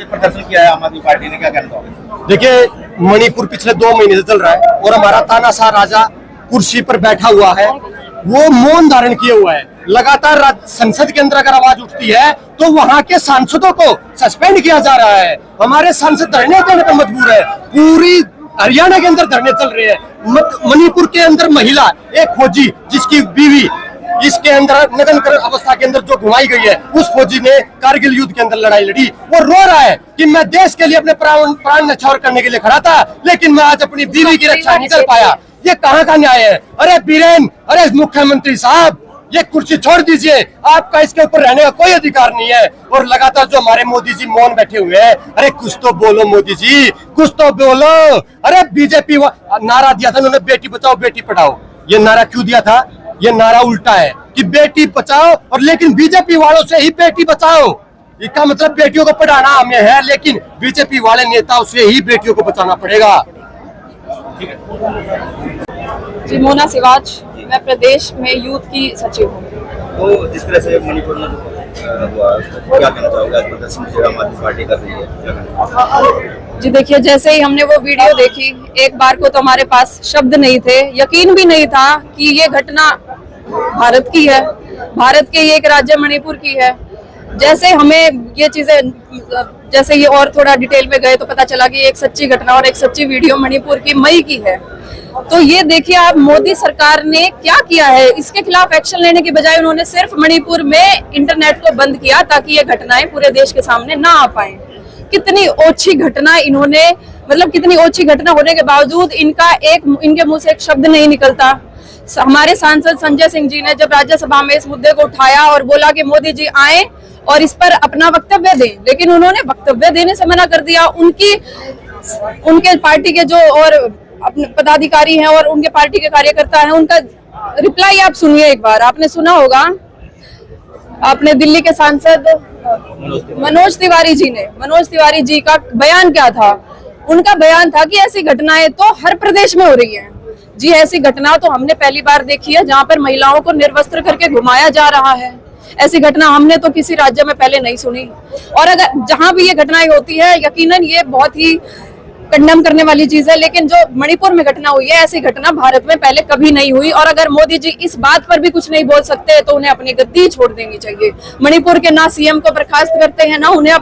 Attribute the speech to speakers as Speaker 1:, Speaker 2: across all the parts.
Speaker 1: आज प्रदर्शन किया है आम आदमी पार्टी ने, क्या कहना चाहोगे?
Speaker 2: देखिए, मणिपुर पिछले 2 महीने से चल रहा है और हमारा तानाशाह राजा कुर्सी पर बैठा हुआ है, वो मौन धारण किए हुआ है। लगातार संसद के अंदर अगर आवाज उठती है तो वहां के सांसदों को सस्पेंड किया जा रहा है। हमारे सांसद धरने देने पर मजबूर है। पूरी हरियाणा के अंदर धरने चल रहे हैं। मणिपुर के अंदर महिला एक फौजी जिसकी बीवी इसके अंदर नग्न अवस्था के अंदर जो घुमाई गई है, उस फौजी ने कारगिल युद्ध के अंदर लड़ाई लड़ी। वो रो रहा है कि मैं देश के लिए अपने प्राण न्यौछावर करने के लिए खड़ा था, लेकिन मैं आज अपनी बीवी की रक्षा नहीं कर पाया। ये कहाँ का न्याय है? अरे बीरेन, अरे मुख्यमंत्री साहब, ये कुर्सी छोड़ दीजिए, आपका इसके ऊपर रहने का कोई अधिकार नहीं है। और लगातार जो हमारे मोदी जी मौन बैठे हुए हैं, अरे कुछ तो बोलो मोदी जी, कुछ तो बोलो। अरे बीजेपी नारा दिया था उन्होंने, बेटी बचाओ बेटी पढ़ाओ। ये नारा क्यों दिया था? ये नारा उल्टा है कि बेटी बचाओ, और लेकिन बीजेपी वालों से ही बेटी बचाओ। इसका मतलब बेटियों को पढ़ाना हमें है, लेकिन बीजेपी वाले नेताओं से ही बेटियों को बचाना पड़ेगा।
Speaker 3: जी, मोना सिवाज, मैं प्रदेश में यूथ की सचिव हूँ।
Speaker 1: तो जिस तरह से मणिपुर में हुआ, क्या कहना चाहोगे? आज प्रदर्शन जो आम आदमी पार्टी कर रही है, क्या कहना?
Speaker 3: जी देखिए, जैसे ही हमने वो वीडियो देखी, एक बार को तो हमारे पास शब्द नहीं थे, यकीन भी नहीं था कि ये घटना भारत की है, भारत के ये एक राज्य मणिपुर की है। जैसे हमें ये चीजें, जैसे ये और थोड़ा डिटेल में गए तो पता चला कि एक सच्ची घटना और एक सच्ची वीडियो मणिपुर की मई की है। तो ये देखिए आप, मोदी सरकार ने क्या किया है, इसके खिलाफ एक्शन लेने की बजाय उन्होंने सिर्फ मणिपुर में इंटरनेट को बंद किया ताकि ये घटनाएं पूरे देश के सामने ना आ पाए। कितनी ओछी घटना इन्होंने, मतलब कितनी ओछी घटना होने के बावजूद इनके मुंह से एक शब्द नहीं निकलता। हमारे सांसद संजय सिंह जी ने जब राज्यसभा में इस मुद्दे को उठाया और बोला कि मोदी जी आए और इस पर अपना वक्तव्य दें, लेकिन उन्होंने वक्तव्य देने से मना कर दिया। उनके पार्टी के जो और अपने पदाधिकारी हैं और उनके पार्टी के कार्यकर्ता हैं, उनका रिप्लाई आप सुनिए एक बार। आपने सुना होगा, आपने दिल्ली के सांसद मनोज तिवारी जी का बयान क्या था? उनका बयान था कि ऐसी घटनाएं तो हर प्रदेश में हो रही हैं। जी, ऐसी घटना तो हमने पहली बार देखी है जहां पर महिलाओं को निर्वस्त्र करके घुमाया जा रहा है। ऐसी घटना हमने तो किसी राज्य में पहले नहीं सुनी। और अगर जहां भी ये घटनाएं होती है, यकीनन ये बहुत ही कंडेम करने वाली चीज है, लेकिन जो मणिपुर में घटना हुई है, ऐसी घटना भारत में पहले कभी नहीं हुई। और अगर मोदी जी इस बात पर भी कुछ नहीं बोल सकते तो उन्हें अपनी गद्दी छोड़ देनी चाहिए। मणिपुर के ना सीएम को बर्खास्त करते हैं, ना उन्हें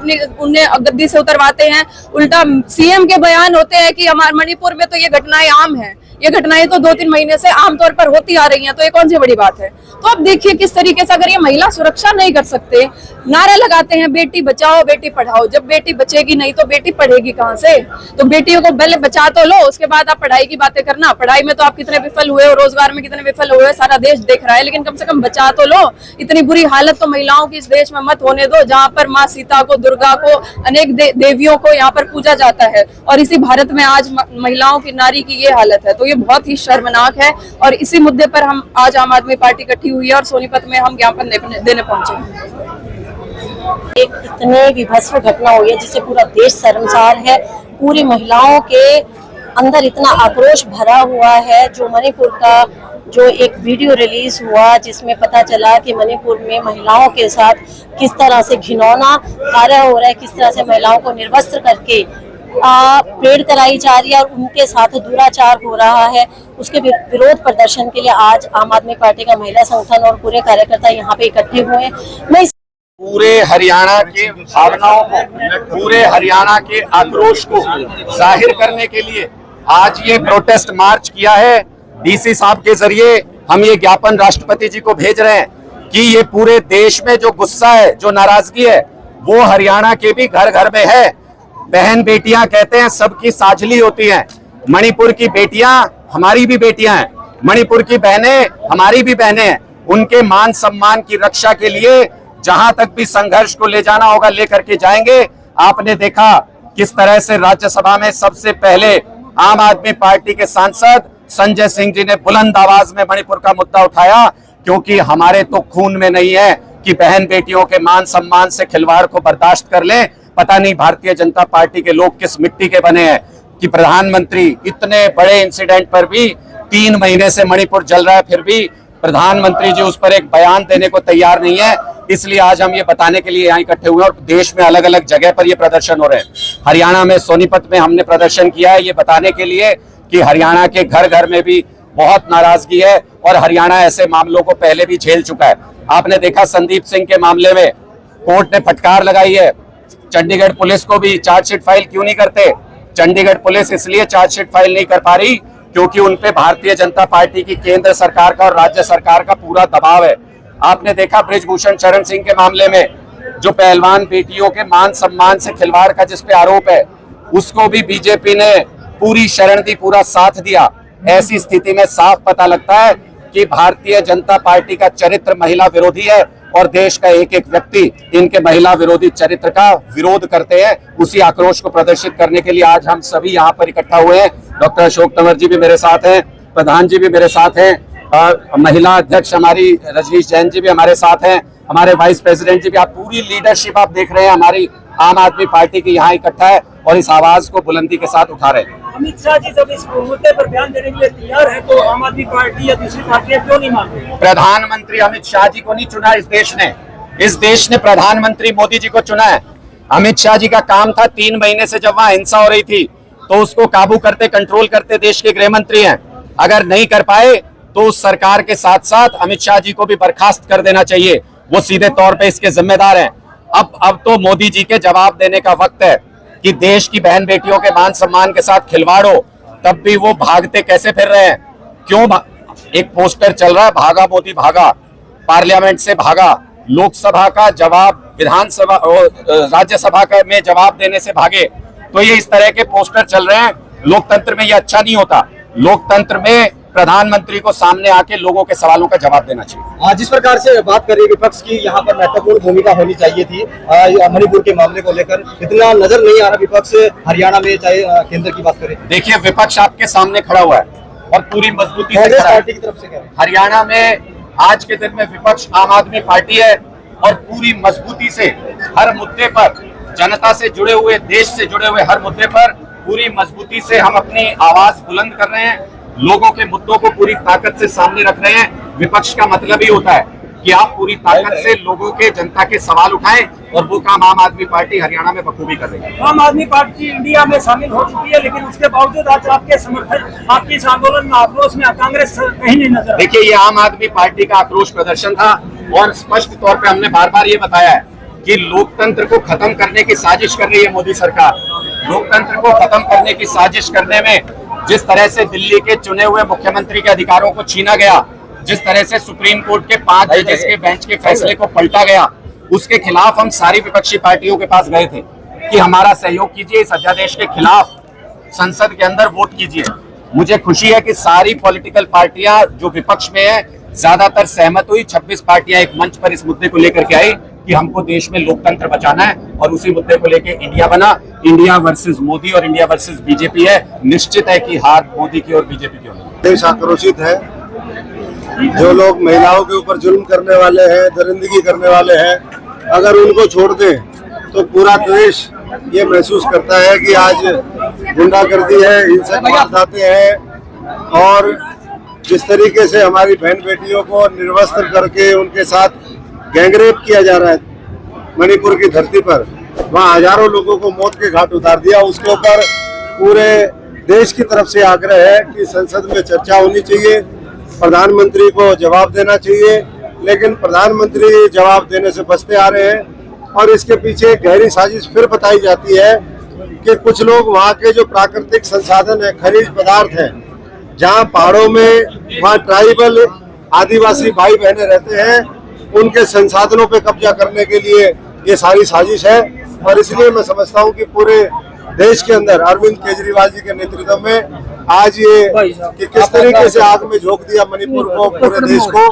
Speaker 3: गद्दी से उतरवाते हैं। उल्टा सीएम के बयान होते हैं कि हमारे मणिपुर में तो ये घटनाएं आम है, ये घटनाएं तो 2-3 महीने से आमतौर पर होती आ रही हैं, तो ये कौन सी बड़ी बात है? तो अब देखिए किस तरीके से, अगर ये महिला सुरक्षा नहीं कर सकते, नारे लगाते हैं बेटी बचाओ बेटी पढ़ाओ, जब बेटी बचेगी नहीं तो बेटी पढ़ेगी कहाँ से? तो बेटियों को पहले बचा तो लो, उसके बाद आप पढ़ाई की बातें करना। पढ़ाई में तो आप कितने विफल हुए हो, रोजगार में कितने विफल हुए, सारा देश देख रहा है, लेकिन कम से कम बचा तो लो। इतनी बुरी हालत तो महिलाओं की इस देश में मत होने दो, जहाँ पर माँ सीता को, दुर्गा को, अनेक देवियों को यहाँ पर पूजा जाता है, और इसी भारत में आज महिलाओं की, नारी की ये हालत है। तो ये बहुत ही शर्मनाक है, और इसी मुद्दे पर हम आज आम आदमी पार्टी इकट्ठी हुई है और सोनीपत में हम ज्ञापन देने पहुंचे हैं।
Speaker 4: एक इतने विभत्स घटना हुई है जिससे पूरा देश शर्मसार है। पूरी महिलाओं के अंदर इतना आक्रोश भरा हुआ है। जो मणिपुर का जो एक वीडियो रिलीज हुआ जिसमें पता चला कि मणिपुर में महिलाओं के साथ किस तरह से घिनौना कार्य हो रहा है, किस तरह से महिलाओं को निर्वस्त्र करके परेड कराई जा रही है और उनके साथ दुराचार हो रहा है। उसके विरोध प्रदर्शन के लिए आज आम आदमी पार्टी का महिला संगठन और पूरे कार्यकर्ता यहाँ पे इकट्ठे हुए हैं। मैं
Speaker 5: पूरे हरियाणा के भावनाओं को, पूरे हरियाणा के आक्रोश को जाहिर करने के लिए आज ये प्रोटेस्ट मार्च किया है। डीसी साहब के जरिए हम ये ज्ञापन राष्ट्रपति जी को भेज रहे हैं कि ये पूरे देश में जो गुस्सा है, जो नाराजगी है, वो हरियाणा के भी घर घर में है। बहन बेटियां कहते हैं सबकी साझली होती हैं। मणिपुर की बेटियां हमारी भी बेटियां हैं, मणिपुर की बहनें हमारी भी बहनें हैं। उनके मान सम्मान की रक्षा के लिए जहां तक भी संघर्ष को ले जाना होगा लेकर के जाएंगे। आपने देखा किस तरह से राज्यसभा में सबसे पहले आम आदमी पार्टी के सांसद संजय सिंह जी ने बुलंद आवाज में मणिपुर का मुद्दा उठाया, क्योंकि हमारे तो खून में नहीं है कि बहन बेटियों के मान सम्मान से खिलवाड़ को बर्दाश्त कर लें। पता नहीं भारतीय जनता पार्टी के लोग किस मिट्टी के बने हैं कि प्रधानमंत्री इतने बड़े इंसिडेंट पर भी 3 महीने से मणिपुर जल रहा है, फिर भी प्रधानमंत्री जी उस पर एक बयान देने को तैयार नहीं है। इसलिए आज हम ये बताने के लिए यहाँ इकट्ठे हुए हैं और देश में अलग अलग जगह पर ये प्रदर्शन हो रहे हैं। हरियाणा में सोनीपत में हमने प्रदर्शन किया है ये बताने के लिए कि हरियाणा के घर घर में भी बहुत नाराजगी है और हरियाणा ऐसे मामलों को पहले भी झेल चुका है। आपने देखा संदीप सिंह के मामले में कोर्ट ने फटकार लगाई है। चंडीगढ़ पुलिस को भी चार्जशीट फाइल क्यों नहीं करते? चंडीगढ़ पुलिस इसलिए चार्जशीट फाइल नहीं कर पा रही क्योंकि उनपे भारतीय जनता पार्टी की केंद्र सरकार का और राज्य सरकार का पूरा दबाव है। आपने देखा बृजभूषण शरण सिंह के मामले में जो पहलवान बेटियों के मान सम्मान से खिलवाड़ का जिसपे आरोप है उसको भी बीजेपी ने पूरी शरण दी, पूरा साथ दिया। ऐसी स्थिति में साफ पता लगता है कि भारतीय जनता पार्टी का चरित्र महिला विरोधी है और देश का एक एक व्यक्ति इनके महिला विरोधी चरित्र का विरोध करते हैं। उसी आक्रोश को प्रदर्शित करने के लिए आज हम सभी यहाँ पर इकट्ठा हुए हैं। डॉक्टर अशोक तंवर जी भी मेरे साथ हैं, प्रधान जी भी मेरे साथ हैं, महिला अध्यक्ष हमारी रजनीश जैन जी भी हमारे साथ हैं, हमारे वाइस प्रेसिडेंट जी भी। आप पूरी लीडरशिप आप देख रहे हैं हमारी आम आदमी पार्टी की यहाँ इकट्ठा है और इस आवाज को बुलंदी के साथ उठा रहे हैं।
Speaker 6: अमित शाह जी जब इस मुद्दे पर बयान देने के लिए तैयार है तो आम आदमी पार्टी या दूसरी पार्टियां क्यों नहीं मान रही?
Speaker 5: प्रधानमंत्री अमित शाह जी को नहीं चुना इस देश ने प्रधानमंत्री मोदी जी को चुना है। अमित शाह जी का काम था 3 महीने से जब वहां हिंसा हो रही थी तो उसको काबू करते कंट्रोल करते देश के गृह मंत्री हैं। अगर नहीं कर पाए तो उस सरकार के साथ साथ अमित शाह जी को भी बर्खास्त कर देना चाहिए, वो सीधे तौर पे इसके जिम्मेदार हैं। अब तो मोदी जी के जवाब देने का वक्त है कि देश की बहन बेटियों के मान सम्मान के साथ खिलवाड़ हो तब भी वो भागते कैसे फिर रहे हैं? क्यों एक पोस्टर चल रहा है भागा मोदी भागा, पार्लियामेंट से भागा, लोकसभा का जवाब विधानसभा राज्यसभा में जवाब देने से भागे। तो ये इस तरह के पोस्टर चल रहे हैं। लोकतंत्र में ये अच्छा नहीं होता। लोकतंत्र में प्रधानमंत्री को सामने आके लोगों के सवालों का जवाब देना चाहिए।
Speaker 2: जिस प्रकार से बात करिए विपक्ष की यहाँ पर महत्वपूर्ण भूमिका होनी चाहिए थी मणिपुर के मामले को लेकर, इतना नजर नहीं आ रहा विपक्ष हरियाणा में, चाहे केंद्र की बात करें।
Speaker 5: देखिए विपक्ष आपके सामने खड़ा हुआ है और पूरी मजबूती से खड़ा है।
Speaker 2: पार्टी की तरफ से क्या
Speaker 5: हरियाणा में आज के दिन में विपक्ष आम आदमी पार्टी है और पूरी मजबूती से हर मुद्दे पर जनता से जुड़े हुए, देश से जुड़े हुए हर मुद्दे पर पूरी मजबूती से हम अपनी आवाज बुलंद कर रहे हैं, लोगों के मुद्दों को पूरी ताकत से सामने रख रहे हैं। विपक्ष का मतलब ही होता है कि आप पूरी ताकत से लोगों के, जनता के सवाल उठाएं और वो काम आम आदमी पार्टी हरियाणा में बखूबी कर रही है।
Speaker 6: आम आदमी पार्टी इंडिया में शामिल हो चुकी है लेकिन उसके बावजूद आज आपके समर्थन, आपके इस आंदोलन में, आक्रोश में कांग्रेस कहीं नहीं नजर।
Speaker 5: देखिए ये आम आदमी पार्टी का आक्रोश प्रदर्शन था और स्पष्ट तौर पे हमने बार बार ये बताया है कि लोकतंत्र को खत्म करने की साजिश कर रही है मोदी सरकार। लोकतंत्र को खत्म करने की साजिश करने में जिस तरह से दिल्ली के चुने हुए मुख्यमंत्री के अधिकारों को छीना गया, जिस तरह से सुप्रीम कोर्ट के 5 जजेस के बेंच के फैसले को पलटा गया, उसके खिलाफ हम सारी विपक्षी पार्टियों के पास गए थे कि हमारा सहयोग कीजिए, इस अध्यादेश के खिलाफ संसद के अंदर वोट कीजिए। मुझे खुशी है कि सारी पॉलिटिकल पार्टियां जो विपक्ष में है ज्यादातर सहमत हुई। 26 पार्टियां एक मंच पर इस मुद्दे को लेकर के आई कि हमको देश में लोकतंत्र बचाना है और उसी मुद्दे को लेकर इंडिया बना। इंडिया वर्सेस मोदी और इंडिया वर्सेस बीजेपी है। निश्चित है कि हार मोदी की और बीजेपी की होगी।
Speaker 7: देश आक्रोशित है। जो लोग महिलाओं के ऊपर जुल्म करने वाले हैं, दरिंदगी करने वाले हैं, अगर उनको छोड़ दें तो पूरा देश ये महसूस करता है कि आज गुंडागर्दी है, हिंसक वारदातें हैं और जिस तरीके से हमारी बहन बेटियों को निर्वस्त्र करके उनके साथ गैंगरेप किया जा रहा है मणिपुर की धरती पर, वहाँ हजारों लोगों को मौत के घाट उतार दिया। उसके ऊपर पूरे देश की तरफ से आग्रह है कि संसद में चर्चा होनी चाहिए, प्रधानमंत्री को जवाब देना चाहिए, लेकिन प्रधानमंत्री जवाब देने से बचते आ रहे हैं। और इसके पीछे गहरी साजिश फिर बताई जाती है कि कुछ लोग वहाँ के जो प्राकृतिक संसाधन है, खनिज पदार्थ है, जहाँ पहाड़ों में वहाँ ट्राइबल आदिवासी भाई बहनें रहते हैं, उनके संसाधनों पे कब्जा करने के लिए ये सारी साजिश है। और इसलिए मैं समझता हूँ कि पूरे देश के अंदर अरविंद केजरीवाल जी के नेतृत्व में आज ये कि किस तरीके से आग में झोंक दिया मणिपुर को, पूरे देश को,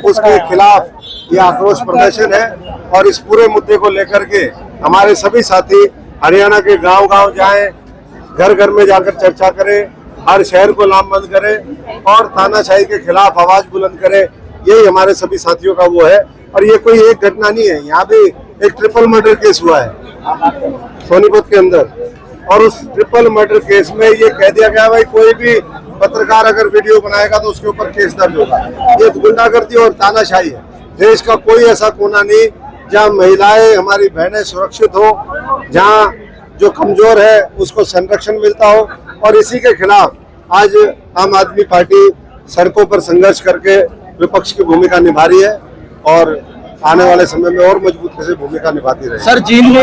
Speaker 7: उसके खिलाफ ये आक्रोश प्रदर्शन है। और इस पूरे मुद्दे को लेकर के हमारे सभी साथी हरियाणा के गांव-गांव जाएं, घर घर में जाकर चर्चा करें, हर शहर को लामबंद करें और तानाशाही के खिलाफ आवाज बुलंद करें। यही हमारे सभी साथियों का वो है। और ये कोई एक घटना नहीं है, यहाँ भी एक ट्रिपल मर्डर केस हुआ है सोनीपत के अंदर और उस ट्रिपल मर्डर केस में ये कह दिया गया भाई कोई भी पत्रकार अगर वीडियो बनाएगा तो उसके ऊपर केस दर्ज होगा। ये गुंडागर्दी और तानाशाही है। देश का कोई ऐसा कोना नहीं जहां महिलाएं, हमारी बहनें सुरक्षित हो, जहां जो कमजोर है उसको संरक्षण मिलता हो। और इसी के खिलाफ आज आम आदमी पार्टी सड़कों पर संघर्ष करके विपक्ष की भूमिका निभा रही है और आने वाले समय में और मजबूती से भूमिका निभाती रहेगी।
Speaker 2: सर, जींद में